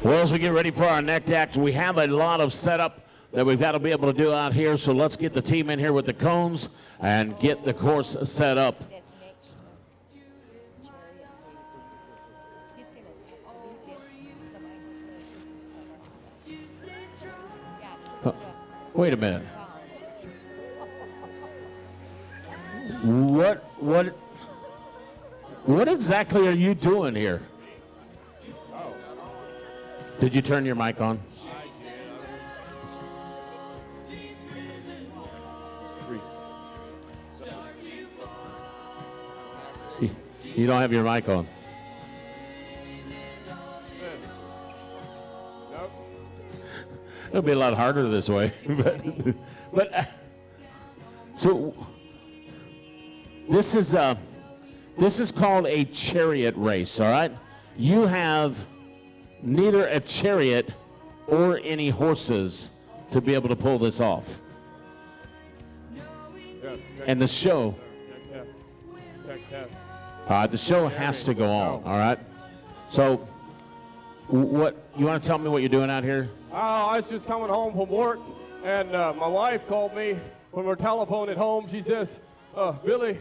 Well, as we get ready for our next act, we have a lot of setup that we've got to be able to do out here. So let's get the team in here with the cones and get the course set up. Wait a minute. What exactly are you doing here? Did you turn your mic on? You don't have your mic on. Nope. It'll be a lot harder this way. but so this is called a chariot race, all right? You have neither a chariot or any horses to be able to pull this off. And the show, the show has to go on, all right? So, what you want to tell me what you're doing out here? Oh, I was just coming home from work, and my wife called me when we were telephone at home. She says, Billy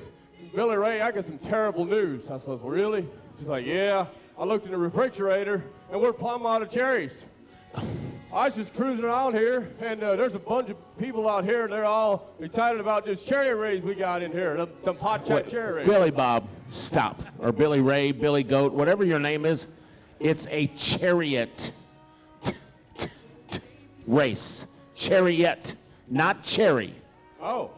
Ray, I got some terrible news. I said, really? She's like, yeah. I looked in the refrigerator, and we're plumb out of cherries. I was just cruising around here, and there's a bunch of people out here, and they're all excited about this cherry race we got in here, some pot chat cherry race. Billy Bob, stop. Or Billy Ray, Billy Goat, whatever your name is, it's a chariot race. Chariot, not cherry. Oh,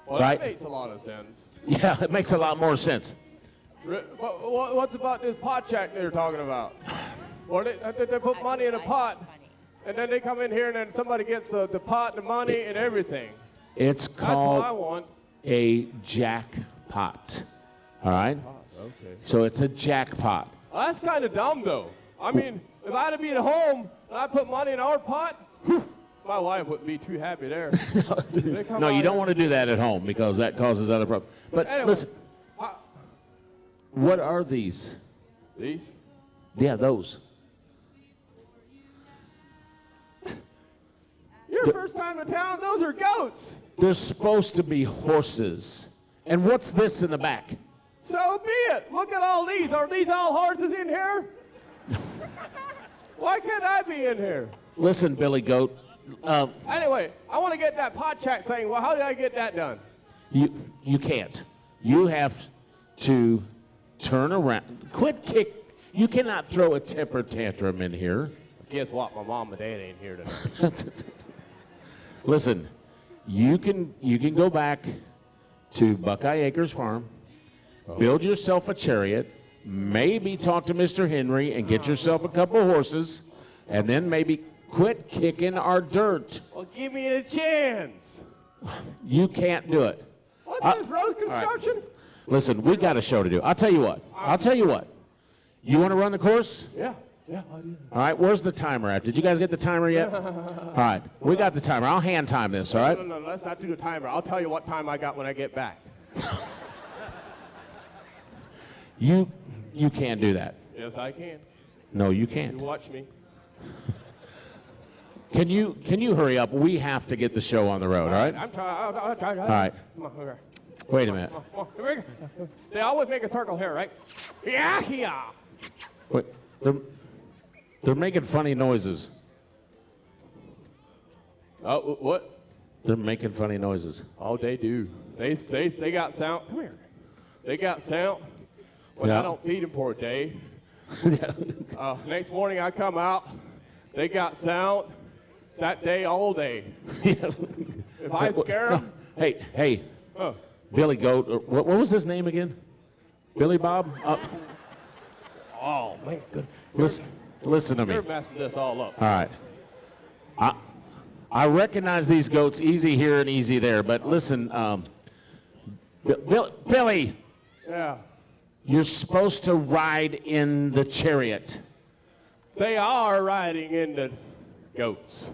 well, right? That makes a lot of sense. Yeah, it makes a lot more sense. What's about this pot check they're talking about? Well, they put money in a pot, and then they come in here, and then somebody gets the pot, the money, and everything. It's called That's what I want. A jackpot. All right? Okay. So it's a jackpot. Well, that's kind of dumb, though. I mean, if I had to be at home and I put money in our pot, my wife wouldn't be too happy there. No, you don't want to do that at home because that causes other problems. But anyway, listen, what are these? These? Yeah, those. Your first time in town, those are goats. They're supposed to be horses. And what's this in the back? So be it. Look at all these. Are these all horses in here? Why can't I be in here? Listen, Billy Goat. Anyway, I want to get that pot check thing. Well, how did I get that done? You can't. You have to turn around. Quit kick. You cannot throw a temper tantrum in here. Guess what? My mom and dad ain't here today. Listen, you can go back to Buckeye Acres Farm, build yourself a chariot, maybe talk to Mr. Henry and get yourself a couple of horses, and then maybe quit kicking our dirt. Well, give me a chance. You can't do it. What's this, road construction? Right. Listen, we got a show to do. I'll tell you what. You want to run the course? Yeah, I do. All right, where's the timer at? Did you guys get the timer yet? All right, we got the timer. I'll hand time this, all right? No, let's not do the timer. I'll tell you what time I got when I get back. You can't do that. Yes, I can. No, you can't. You watch me. Can you hurry up? We have to get the show on the road, all right? I'm trying. I'll try. All right. Come on, okay. Wait a minute. They always make a circle here, right? Yeah. Wait, they're making funny noises. Oh, what? They're making funny noises. Oh, they do. They got sound. Come here. They got sound. When Yeah. I don't feed them for a day. Next morning I come out. They got sound that day, all day. If I scare them. Hey. Billy Goat. What was his name again? Billy Bob? Oh, man. Good. Listen to me. You're messing this all up. All right. I recognize these goats easy here and easy there, but listen, Billy. Yeah. You're supposed to ride in the chariot. They are riding in the goats.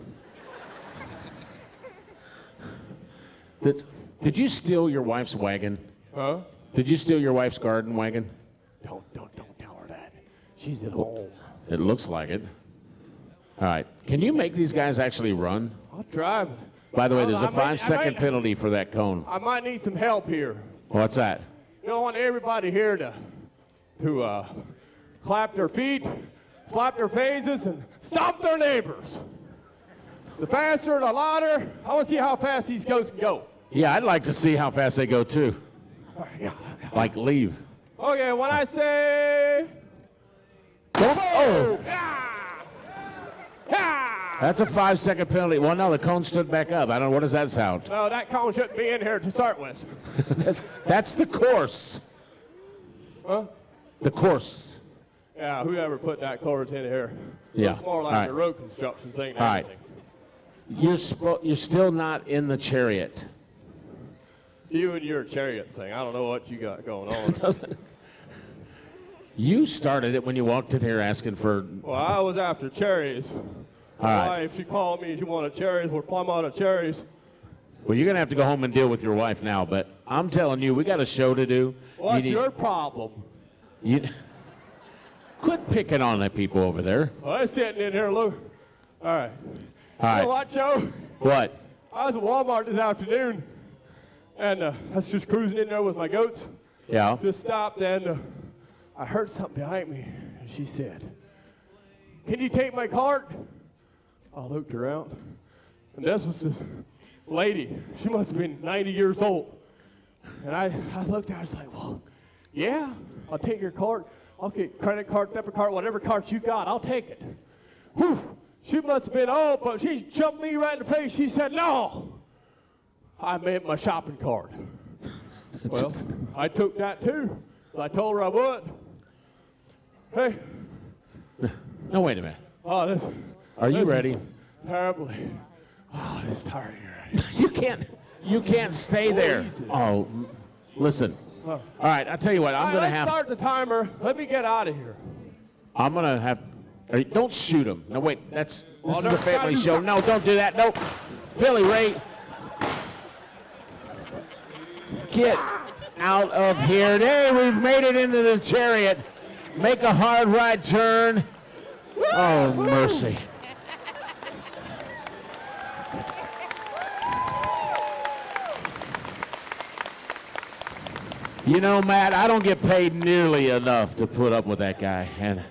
Did you steal your wife's wagon? Huh? Did you steal your wife's garden wagon? Don't tell her that. She's at home. It looks like it. All right. Can you make these guys actually run? I'll try. But By the way, there's a I might- 5-second penalty for that cone. I might need some help here. What's that? You know, I want everybody here to clap their feet, slap their faces, and stomp their neighbors. The faster, the louder. I want to see how fast these goats can go. Yeah, I'd like to see how fast they go, too. Like, leave. Okay, when I say... Oh! Ah! Ah! That's a 5-second penalty. Well, no, the cone stood back up. I don't know. What does that sound? No, that cone shouldn't be in here to start with. That's the course. Huh? The course. Yeah, whoever put that course in here. Yeah. It's more like All right. the road construction thing. All right. You're still not in the chariot. You and your chariot thing. I don't know what you got going on. You started it when you walked in here asking for... Well, I was after cherries. All right. If she called me, she wanted cherries. We're plumb out of cherries. Well, you're going to have to go home and deal with your wife now, but I'm telling you, we got a show to do. What's your problem? Quit picking on the people over there. Well, I'm sitting in here, look. All right. All right. You know what, Joe? What? I was at Walmart this afternoon, and I was just cruising in there with my goats. Yeah. Just stopped, and I heard something behind me, and she said, "Can you take my cart?" I looked around, and this was this lady. She must have been 90 years old. And I looked at her, I was like, well, yeah, I'll take your cart. I'll get credit card, debit card, whatever cart you got, I'll take it. Whew. She must have been old, but she jumped me right in the face. She said, no. I meant my shopping cart. Well, I took that too. So I told her I would. Hey. No, wait a minute. Oh, Are you ready? Terribly. Oh, it's tired already. You can't stay there. Oh, listen. All right, I'll tell you what. I'm going to have... Start the timer. Let me get out of here. I'm going to have... Don't shoot him. No, wait. This is no, a family gotta do show. No, don't do that. No. Billy Ray. Get out of here. Hey, we've made it into the chariot. Make a hard right turn. Oh, mercy. You know, Matt, I don't get paid nearly enough to put up with that guy, and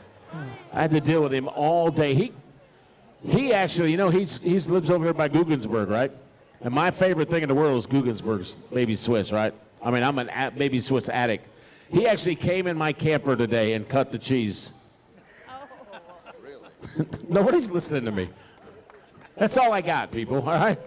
I had to deal with him all day. He actually, you know, he's lives over here by Guggenberg, right? And my favorite thing in the world is Guggenberg's Baby Swiss, right? I mean, I'm an Baby Swiss addict. He actually came in my camper today and cut the cheese. Oh. Really? Nobody's listening to me. That's all I got, people, all right?